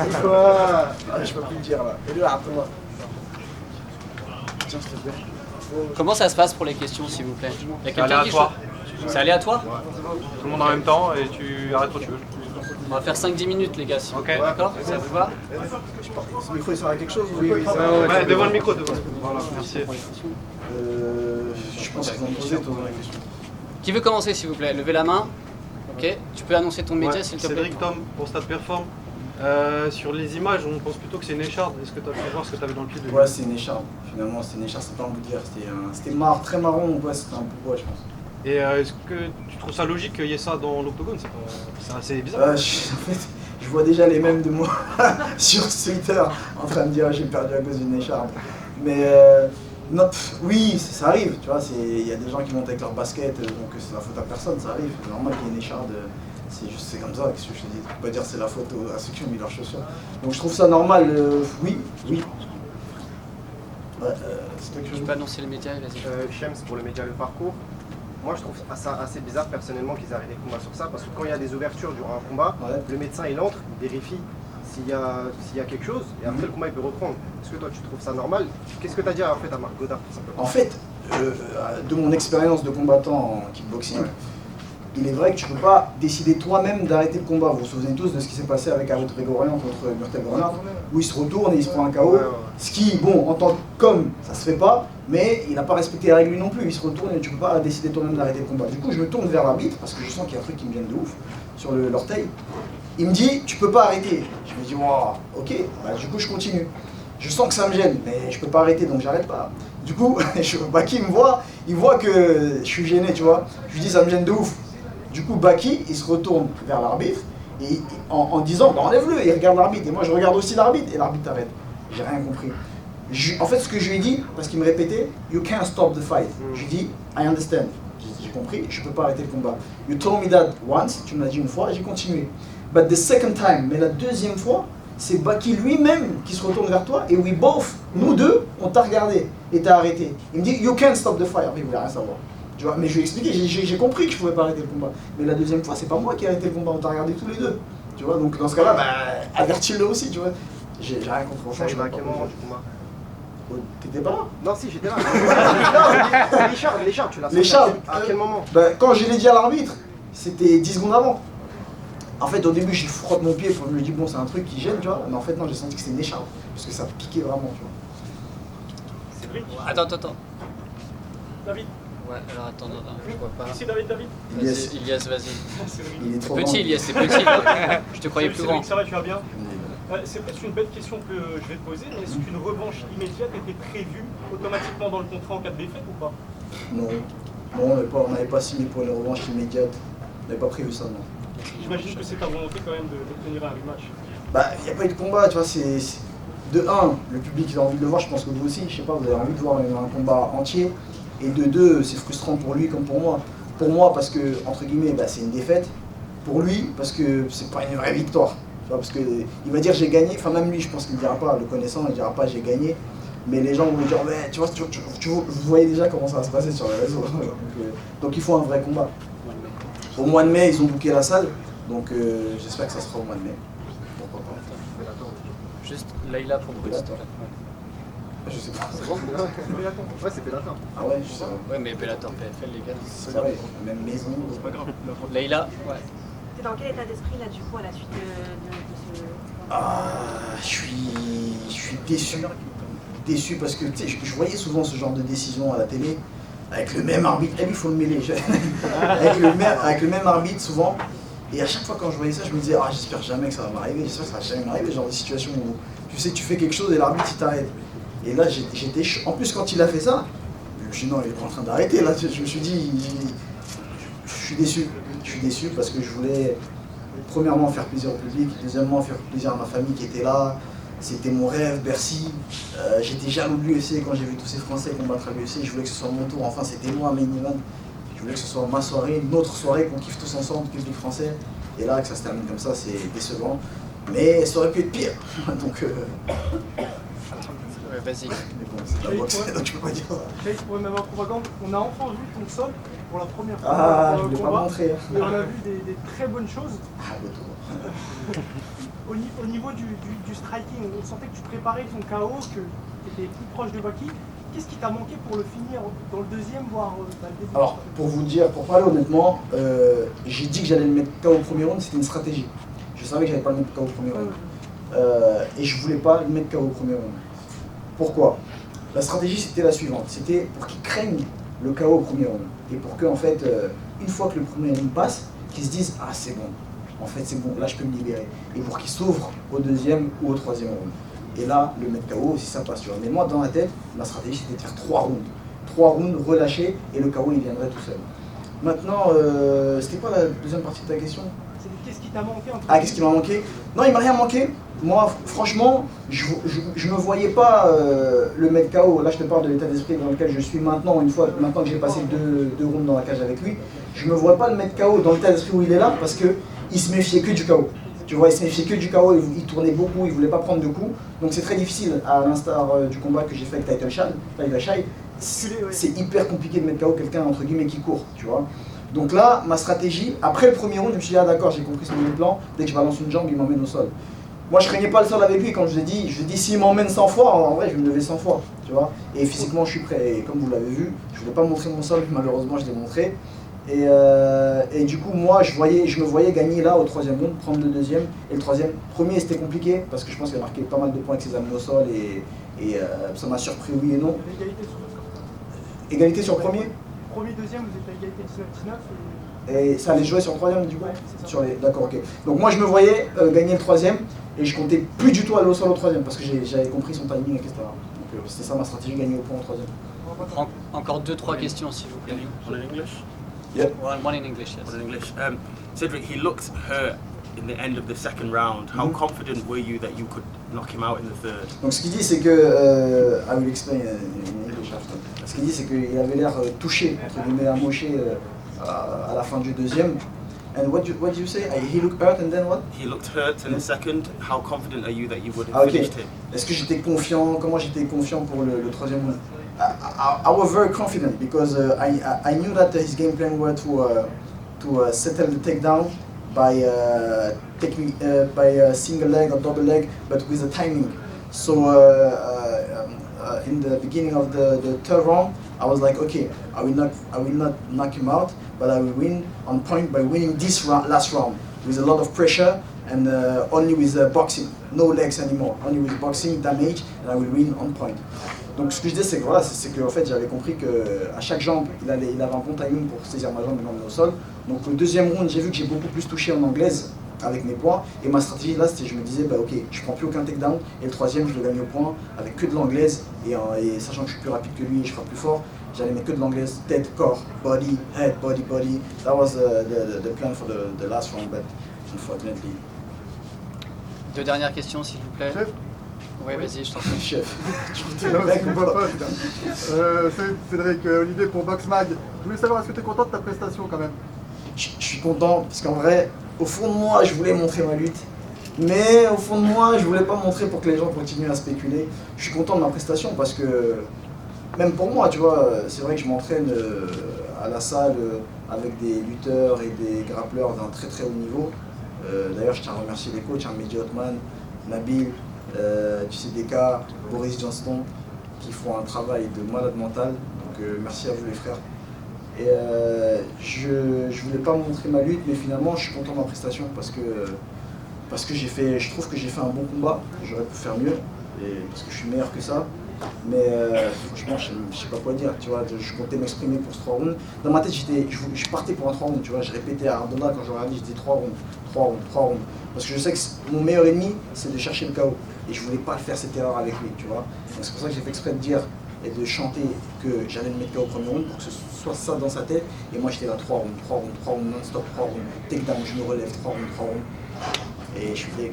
C'est quoi? Je peux plus le dire là. Eduardo, moi. Tiens, s'il te plaît. Comment ça se passe pour les questions, s'il vous plaît? Il y a C'est quelqu'un qui aléatoire. C'est aléatoire? Tout le monde en même temps et tu arrêtes quand tu veux. On va faire 5-10 minutes, les gars. Si Ok. D'accord? Ça vous va? Ce micro il sert à quelque chose? Oui. Ouais, devant le micro, devant. Voilà, merci. Je pense qu'ils vont me poser toi la question. Qui veut commencer, s'il vous plaît? Levez la main. Ok. Tu peux annoncer ton média, Ouais, s'il te plaît? Cédric Tom pour Stade Perform. Sur les images, on pense plutôt que c'est une écharde. Est-ce que tu as pu voir ce que tu avais dans le pied de Ouais, c'est une écharpe. Finalement, c'est une écharpe, c'est pas un bout de verre. C'était très marron, ouais, c'était un bout de bois, je pense. Et est-ce que tu trouves ça logique qu'il y ait ça dans l'octogone? C'est assez bizarre. En fait, je vois déjà les mêmes de moi sur Twitter en train de dire j'ai perdu à cause d'une écharpe. Mais non, oui, ça arrive, tu vois, il y a des gens qui montent avec leur basket, donc c'est la faute à personne, ça arrive. C'est normal qu'il y ait une écharpe, c'est comme ça, qu'est-ce que je te dis, tu peux pas dire c'est la faute à ceux qui ont mis leurs chaussures. Donc je trouve ça normal, oui. Ouais, c'est toi que Tu peux annoncer le média, vas-y. Shems pour le média Le Parcours. Moi je trouve ça assez bizarre personnellement qu'ils arrêtent les combats sur ça parce que quand il y a des ouvertures durant un combat, le médecin il entre, il vérifie s'il y a quelque chose et après le combat il peut reprendre. Est-ce que toi tu trouves ça normal? Qu'est-ce que tu as dit en fait à Marc Godard tout simplement? En fait, de mon expérience de combattant en kickboxing, il est vrai que tu ne peux pas décider toi-même d'arrêter le combat. Vous vous souvenez tous de ce qui s'est passé avec Arut Grégorian contre Murtel Grenard, où il se retourne et il se prend un KO. Ce qui, bon, en tant qu'homme, ça se fait pas, mais il n'a pas respecté les règles lui non plus. Il se retourne et tu ne peux pas décider toi-même d'arrêter le combat. Du coup, je me tourne vers l'arbitre parce que je sens qu'il y a un truc qui me vient de ouf sur l'orteil. Il me dit, tu peux pas arrêter. Je me dis, wow, ok, bah, du coup, je continue. Je sens que ça me gêne, mais je peux pas arrêter, donc j'arrête pas. Du coup, Baki me voit, il voit que je suis gêné, tu vois. Je lui dis, ça me gêne de ouf. Du coup, Baki, il se retourne vers l'arbitre et en disant bah, enlève-le, il regarde l'arbitre. Et moi, je regarde aussi l'arbitre et l'arbitre arrête. J'ai rien compris. En fait, ce que je lui ai dit, parce qu'il me répétait, you can't stop the fight. Je lui ai dit, I understand. J'ai compris, je peux pas arrêter le combat. You told me that once, tu me l'as dit une fois, j'ai continué. But the second time, mais la deuxième fois, c'est Baki lui-même qui se retourne vers toi et we both, nous deux, on t'a regardé et t'as arrêté. Il me dit, you can't stop the fight. Après, il voulait rien savoir. Tu vois, mais je lui ai expliqué, j'ai compris que je pouvais pas arrêter le combat. Mais la deuxième fois, c'est pas moi qui ai arrêté le combat, on t'a regardé tous les deux. Tu vois, donc dans ce cas-là, bah, avertis-le aussi, tu vois. J'ai rien compris. Ça arrive à quel moment du combat? T'étais pas là? Non, si, j'étais là. Non, l'écharpe, tu l'as senti à quel moment? Bah, quand je l'ai dit à l'arbitre, c'était 10 secondes avant. En fait, au début, je frotte mon pied pour me dire, bon, c'est un truc qui gêne, tu vois. Mais en fait, non, j'ai senti que c'était une écharpe. Parce que ça piquait vraiment, tu vois. Cédric. Attends. David. Ouais, alors attends, je vois pas. Ici David. Ilias, vas-y. Il est trop Petit, grand. Ilias, c'est petit. Je te croyais plus grand. Ça va, tu vas bien? C'est peut-être une bête question que je vais te poser, mais est-ce qu'une revanche immédiate était prévue automatiquement dans le contrat en cas de défaite ou pas? Non, on n'avait pas signé pour une revanche immédiate. On n'avait pas prévu ça, non. J'imagine que c'est ta volonté quand même d'obtenir un rematch. Bah, il n'y a pas eu de combat, tu vois, De un, le public il a envie de le voir, je pense que vous aussi, je sais pas, vous avez envie de voir un combat entier. Et de deux, c'est frustrant pour lui comme pour moi. Pour moi, parce que, entre guillemets, bah, c'est une défaite. Pour lui, parce que c'est pas une vraie victoire. Tu vois, parce que il va dire j'ai gagné, enfin même lui, je pense qu'il ne dira pas, le connaissant, il ne dira pas j'ai gagné. Mais les gens vont dire, ouais, tu vois, vous voyez déjà comment ça va se passer sur les réseaux. Donc il faut un vrai combat. Au mois de mai, ils ont booké la salle, donc j'espère que ça sera au mois de mai. Pourquoi pas. Juste Leïla pour Bruce. Je sais pas. C'est bon? Ouais, c'est Bellator. Ah ouais, je sais pas. Ouais, mais Bellator PFL, les gars. C'est pareil, même maison. C'est pas grave. Leïla, ouais. T'es dans quel état d'esprit là du coup à la suite de ce... Ah, je suis déçu. Déçu parce que tu sais, je voyais souvent ce genre de décision à la télé, avec le même arbitre. Eh, il faut le mêler. avec le même arbitre souvent. Et à chaque fois quand je voyais ça, je me disais, ah, j'espère jamais que ça va m'arriver, j'espère que ça va jamais m'arriver, genre de situation où tu sais, tu fais quelque chose et l'arbitre il t'arrête. Et là, j'étais en plus, quand il a fait ça, je me suis dit, non, il est pas en train d'arrêter. Là, je me suis dit, je suis déçu. Je suis déçu parce que je voulais, premièrement, faire plaisir au public, deuxièmement, faire plaisir à ma famille qui était là. C'était mon rêve, Bercy. J'étais jaloux de l'UFC quand j'ai vu tous ces Français combattre à l'UFC. Je voulais que ce soit mon tour. Enfin, c'était moi, main event. Je voulais que ce soit ma soirée, notre soirée, qu'on kiffe tous ensemble, public français. Et là, que ça se termine comme ça, c'est décevant. Mais ça aurait pu être pire. Donc, Ouais, vas-y. mais bon, c'est de la boxe, donc tu peux pas dire ça. Chase, pour une même propagande, on a enfin vu ton sol pour la première fois Ah, dans je le voulais pas combat. montrer. Et on a vu des très bonnes choses. Ah, retour. au niveau du striking, on sentait que tu préparais ton KO, que tu étais plus proche de Baki. Qu'est-ce qui t'a manqué pour le finir dans le deuxième, voire le début? Alors, pour parler honnêtement, j'ai dit que j'allais le mettre KO au premier round, c'était une stratégie. Je savais que j'allais pas le mettre KO au premier round. Et je voulais pas le mettre KO au premier round. Pourquoi? La stratégie c'était la suivante, c'était pour qu'ils craignent le KO au premier round. Et pour que, en fait, une fois que le premier round passe, qu'ils se disent « Ah, c'est bon, en fait c'est bon, là je peux me libérer ». Et pour qu'ils s'ouvrent au deuxième ou au troisième round. Et là, le mettre KO, si ça passe, tu vois. Mais moi, dans la tête, ma stratégie c'était de faire 3 rounds. 3 rounds relâchés et le KO il viendrait tout seul. Maintenant, c'était quoi la deuxième partie de ta question? Qu'est-ce qui t'a manqué entre Ah, qu'est-ce qui m'a manqué? Non, il m'a rien manqué. Moi, franchement, je me voyais pas le mettre KO. Là, je te parle de l'état d'esprit dans lequel je suis maintenant, maintenant que j'ai passé deux rounds dans la cage avec lui. Je me vois pas le mettre KO dans l'état d'esprit où il est là parce qu'il se méfiait que du KO. Tu vois, il se méfiait que du KO, il tournait beaucoup, il voulait pas prendre de coups. Donc c'est très difficile, à l'instar du combat que j'ai fait avec Taito Shai. C'est hyper compliqué de mettre KO quelqu'un entre guillemets qui court, tu vois. Donc là, ma stratégie, après le premier round, je me suis dit, ah d'accord, j'ai compris son plan, dès que je balance une jambe, il m'emmène au sol. Moi, je craignais pas le sol avec lui, quand je lui ai dit, s'il m'emmène 100 fois, en vrai, je vais me lever 100 fois, tu vois. Et physiquement, je suis prêt, et comme vous l'avez vu, je voulais pas montrer mon sol, malheureusement, je l'ai montré. Et du coup, moi, je me voyais gagner là au troisième round, prendre le deuxième, et le troisième. Premier, c'était compliqué, parce que je pense qu'il a marqué pas mal de points avec ses amis au sol, et ça m'a surpris, oui et non. Égalité sur le premier? Premier, deuxième, vous êtes à égalité 19-19. Et ça allait jouer sur le troisième du coup? Ouais, c'est ça. D'accord, ok. Donc moi je me voyais gagner le troisième et je comptais plus du tout aller au sol au troisième parce que j'avais compris son timing, etc. Donc c'était ça ma stratégie, gagner au point au troisième. Encore 2-3 questions s'il vous plaît. On in English? Yep. One in English, yes. One in English. Cedric, he looked hurt in the end of the second round. How confident were you that you could knock him out in the third? Donc ce qu'il dit c'est que, I will explain in English after. Ce qu'il dit c'est qu'il avait l'air touché, entre guillemets amoché à la fin du deuxième. And what did you say? He looked hurt and then what? He looked hurt in the second. How confident are you that you would have finished him? Est-ce que j'étais confiant? Comment j'étais confiant pour le troisième round? I was very confident because I knew that his game plan were to settle the takedown by single leg or double leg, but with the timing. So in the beginning of the third round, I was like, okay, I will not knock him out, but I will win on point by winning this last round with a lot of pressure and only with boxing, no legs anymore, only with boxing damage, and I will win on point. Donc ce que je disais, c'est que voilà, c'est que en fait j'avais compris qu'à chaque jambe, il avait un bon timing pour saisir ma jambe et m'emmener au sol. Donc le deuxième round, j'ai vu que j'ai beaucoup plus touché en anglaise avec mes points. Et ma stratégie là, c'était je me disais, bah ok, je prends plus aucun takedown. Et le troisième, je le gagne au point avec que de l'anglaise. Et sachant que je suis plus rapide que lui et je frappe plus fort, j'allais mettre que de l'anglaise, tête, corps, body, head, body, body. That was the plan for the last round, but unfortunately. 2 dernières questions s'il vous plaît. Chef? Oui, vas-y, je t'en prie. Chef. Non, parce qu'on voit pas, putain. Cédric, Olivier pour Boxmag. Je voulais savoir, est-ce que tu es content de ta prestation quand même? Je suis content parce qu'en vrai, au fond de moi, je voulais montrer ma lutte. Mais au fond de moi, je voulais pas montrer pour que les gens continuent à spéculer. Je suis content de ma prestation parce que, même pour moi, tu vois, c'est vrai que je m'entraîne à la salle avec des lutteurs et des grappleurs d'un très très haut niveau. D'ailleurs, je tiens à remercier les coachs, Mehdi Othman, Nabil, DK, Boris Johnston, qui font un travail de malade mental. Donc merci à vous les frères. Et je voulais pas montrer ma lutte, mais finalement je suis content de ma prestation parce que je trouve que j'ai fait un bon combat. J'aurais pu faire mieux, parce que je suis meilleur que ça. Mais franchement, je sais pas quoi dire, tu vois, je comptais m'exprimer pour ce 3 rounds. Dans ma tête, je partais pour un 3 rounds, tu vois, je répétais à Ardonna quand je regardais, je disais 3 rounds, 3 rounds, 3 rounds. Parce que je sais que mon meilleur ennemi, c'est de chercher le KO. Et je voulais pas faire cette erreur avec lui, tu vois. Donc c'est pour ça que j'ai fait exprès de dire et de chanter que j'allais le mettre KO au premier round pour que ce soit ça dans sa tête. Et moi j'étais là 3 rounds, 3 rounds, 3 rounds, non-stop, 3 rounds, takedown, je me relève, 3 rounds, 3 rounds. Et je suis deg.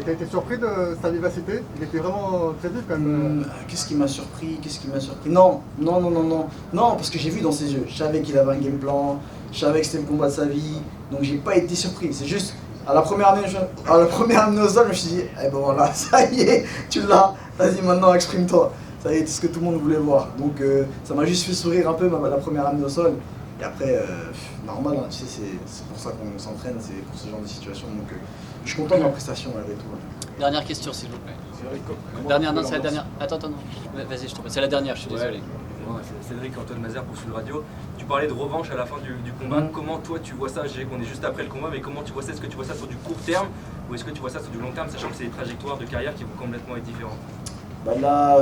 T'as été surpris de sa vivacité? Il était vraiment très vif quand même. Qu'est-ce qui m'a surpris? Non, parce que j'ai vu dans ses yeux. Je savais qu'il avait un game plan, je savais que c'était le combat de sa vie, donc j'ai pas été surpris. C'est juste, à la première année au sol, je me suis dit, eh ben voilà, ça y est, tu l'as, vas-y maintenant exprime-toi. Ça y est, c'est ce que tout le monde voulait voir. Donc ça m'a juste fait sourire un peu la première année au sol. Et après, normal, hein, tu sais, c'est pour ça qu'on s'entraîne, c'est pour ce genre de situation. Donc je suis content de ma prestation malgré tout. Dernière question, s'il vous plaît. Dernière, non, c'est la dernière. Attends, non. Vas-y, je t'en prie. C'est la dernière, je suis désolé. Ouais, c'est Cédric Antoine Mazer pour Sud Radio. Tu parlais de revanche à la fin du combat. Comment toi tu vois ça? Je sais qu'on est juste après le combat, mais comment tu vois ça? Est-ce que tu vois ça sur du court terme ou est-ce que tu vois ça sur du long terme, sachant que c'est des trajectoires de carrière qui vont complètement être différentes? Bah là,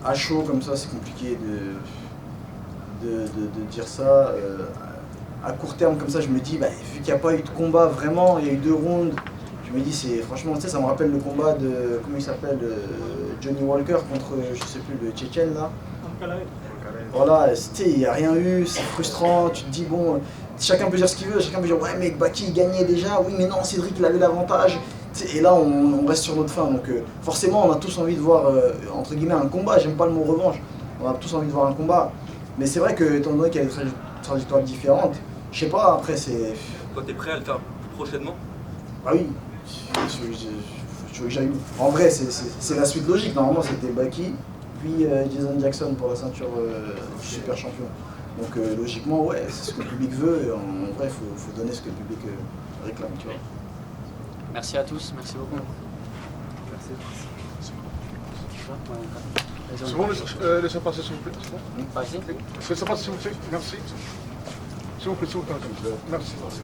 à chaud comme ça, c'est compliqué de dire ça. À court terme comme ça, je me dis, bah, vu qu'il n'y a pas eu de combat vraiment, il y a eu 2 rounds, je me dis, c'est franchement, tu sais, ça me rappelle le combat de, comment il s'appelle, Johnny Walker contre, je sais plus, le Tchétchène là. Voilà, il n'y a rien eu, c'est frustrant, tu te dis, bon, chacun peut dire ce qu'il veut, chacun peut dire, ouais, mais Baki il gagnait déjà, oui, mais non, Cédric il avait l'avantage. Et là, on reste sur notre fin, donc forcément, on a tous envie de voir, entre guillemets, un combat, j'aime pas le mot revanche, on a tous envie de voir un combat. Mais c'est vrai que, étant donné qu'il y a des trajectoires différentes, je sais pas, après c'est... Toi, t'es prêt à le faire prochainement? Ah oui, en vrai, c'est la suite logique. Normalement, c'était Baki, puis Jason Jackson pour la ceinture super champion. Donc logiquement, ouais, c'est ce que le public veut. Et en vrai, il faut donner ce que le public réclame, tu vois. Merci à tous, merci beaucoup. Merci. C'est bon, laissez passer s'il vous plaît. Par ici. Laissez passer s'il vous plaît, merci. S'il vous plaît, merci.